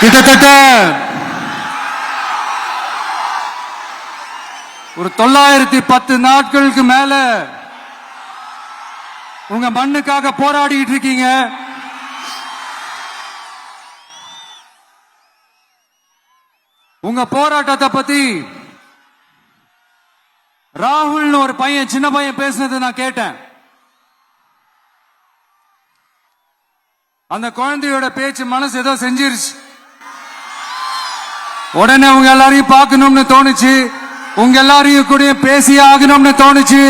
கிட்டத்தட்ட ஒரு 910 நாட்களுக்கு மேல உங்க மண்ணுக்காக போராடிட்டு இருக்கீங்க. உங்க போராட்டத்தை பத்தி ராகுல்னு ஒரு பையன், சின்ன பையன் பேசினது நான் கேட்டேன். அந்த குழந்தையோட பேச்சு மனசு ஏதோ செஞ்சிருச்சு. உடனே உங்க எல்லாரையும் பார்க்கணும்னு தோணுச்சு, உங்க எல்லாரையும் கூட பேசி ஆகணும்னு தோணுச்சு.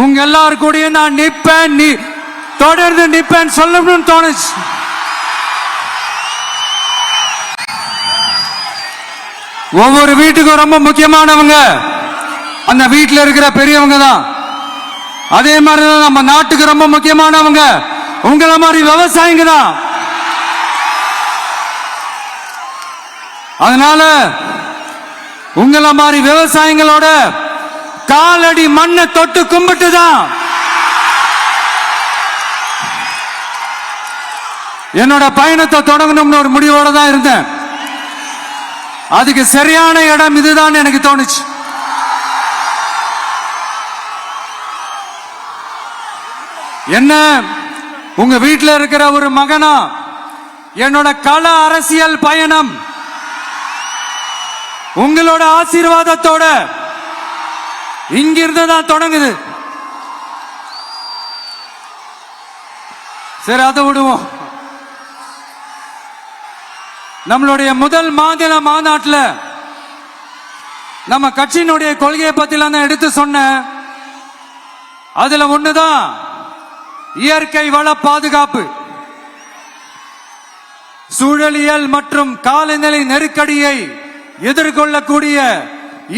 உங்க எல்லாரு கூட நான் நிப்பேன், நீ தொடர்ந்து நிப்பேன் சொல்லணும்னு தோணுச்சு. ஒவ்வொரு வீட்டுக்கும் ரொம்ப முக்கியமானவங்க அந்த வீட்டில் இருக்கிற பெரியவங்க தான். அதே மாதிரிதான் நம்ம நாட்டுக்கு ரொம்ப முக்கியமானவங்க உங்களை மாதிரி விவசாயிங்க தான். அதனால உங்களை மாதிரி விவசாயிகளோட காலடி மண்ணை தொட்டு கும்பிட்டு தான் என்னோட பயணத்தை தொடங்கணும்னு ஒரு முடிவோட தான் இருந்தேன். அதுக்கு சரியான இடம் இதுதான் எனக்கு தோணுச்சு. என்ன உங்க வீட்டில் இருக்கிற ஒரு மகனா என்னோட கள அரசியல் பயணம் உங்களோட ஆசீர்வாதத்தோட இங்கிருந்து தான் தொடங்குது. சரி, அதை விடுவோம். நம்மளுடைய முதல் மாநில மாநாட்டில் நம்ம கட்சியினுடைய கொள்கையை பத்தி நான் எடுத்து சொன்னேன். அதுல ஒண்ணுதான் இயற்கை வள பாதுகாப்பு. சூழலியல் மற்றும் காலநிலை நெருக்கடியை எதிர்கொள்ளக்கூடிய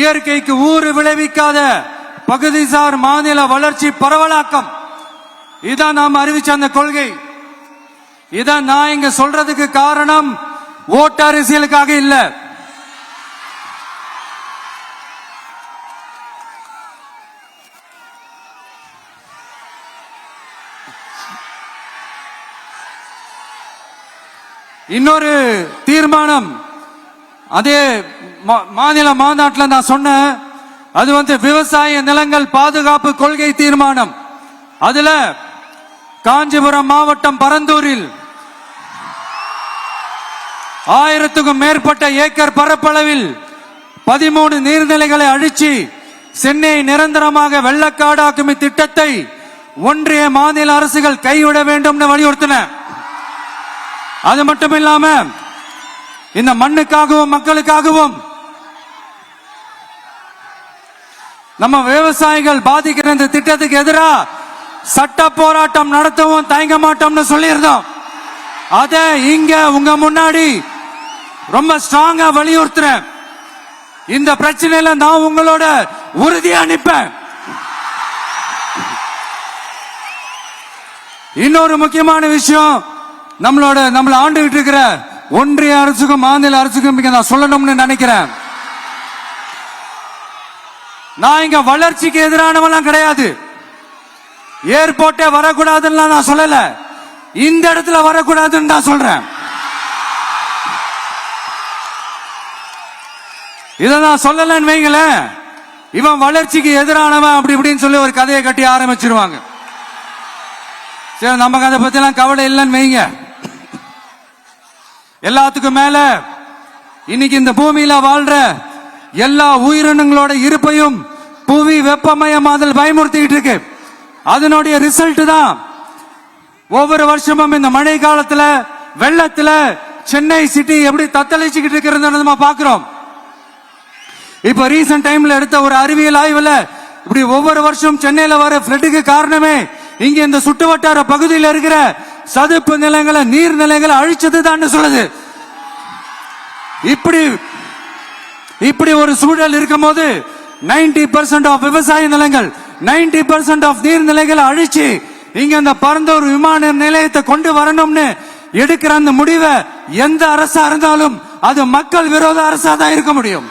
இயற்கைக்கு ஊறு விளைவிக்காத பகுதிசார் மாநில வளர்ச்சி பரவலாக்கம். இதான் நாம் அறிவிச்ச அந்த கொள்கை. இதான் நான் இங்க சொல்றதுக்கு காரணம் ஓட்டு அரசியலுக்காக இல்ல. இன்னொரு தீர்மானம் அதே மாநில மாநாட்டில் நான் சொன்னேன். அது விவசாய நிலங்கள் பாதுகாப்பு கொள்கை தீர்மானம். அதுல காஞ்சிபுரம் மாவட்டம் பரந்தூரில் 1000க்கும் மேற்பட்ட ஏக்கர் பரப்பளவில் 13 நீர்நிலைகளை அழிச்சு சென்னையை நிரந்தரமாக வெள்ளக்காடாக்கும் திட்டத்தை ஒன்றிய மாநில அரசுகள் கைவிட வேண்டும் வலியுறுத்தின. அது மட்டும் இல்லாம இந்த மண்ணுக்காகவும் மக்களுக்காகவும் நம்ம விவசாயிகள் பாதிக்கிற இந்த திட்டத்துக்கு எதிராக சட்ட போராட்டம் நடத்தவும் தயங்க மாட்டோம்னு சொல்லியிருந்தோம். அத இங்க உங்க முன்னாடி ரொம்ப ஸ்ட்ராங்கா வலியுறுத்துறேன். இந்த பிரச்சனையில நான் உங்களோட உறுதியா நிப்பேன். இன்னொரு முக்கியமான விஷயம், நம்மள ஆண்டுகிட்டு இருக்கிற ஒன்றிய அரசுக்கும் மாநில அரசுக்கும் நான் சொல்லணும்னு நினைக்கிறேன். நான் இங்க வளர்ச்சிக்கு எதிரானவெல்லாம் கிடையாது. ஏர்போர்ட்டே வரக்கூடாதுன்னு நான் சொல்லல, இந்த இடத்துல வரக்கூடாதுன்னு நான் சொல்றேன். இதை நான் சொல்லலன்னு வைங்களேன், இவன் வளர்ச்சிக்கு எதிரானவன் அப்படி இப்படின்னு சொல்லி ஒரு கதையை கட்டி ஆரம்பிச்சிருவாங்க. சரி, நமக்கு அதை பத்தி எல்லாம் கவலை இல்லைன்னு வைங்க. எல்லாத்துக்கும் மேல இன்னைக்கு இந்த பூமியில வாழ்ற எல்லா உயிரினங்களோட இருப்பையும் புவி வெப்பமயமாதல் பயமுறுத்திக்கிட்டு இருக்கு. அதனுடைய ரிசல்ட் தான் ஒவ்வொரு வருஷமும் இந்த மழை காலத்துல வெள்ளத்துல சென்னை சிட்டி எப்படி தத்தளிச்சுக்கிட்டு இருக்கிறது நம்ம பாக்குறோம். இப்ப ரீசன்ட் டைம்ல எடுத்த ஒரு அறிவியல் ஆய்வுல இப்படி ஒவ்வொரு வருஷம் சென்னையில வர ஃப்ளட்டுக்கு காரணமே இங்க இந்த சுற்றுவட்டார பகுதியில் இருக்கிற சதுப்பு நிலங்களை நீர்நிலைகளை அழிச்சது தான் சொல்லுது. இப்படி ஒரு சூழல் இருக்கும் போது 90% ஆஃப் விவசாய நிலங்கள் 90% ஆஃப் நீர்நிலைகளை அழிச்சு இங்க இந்த பரந்தூர் விமான நிலையத்தை கொண்டு வரணும்னு எடுக்கிற அந்த முடிவை எந்த அரசா இருந்தாலும் அது மக்கள் விரோத அரசா தான் இருக்க முடியும்.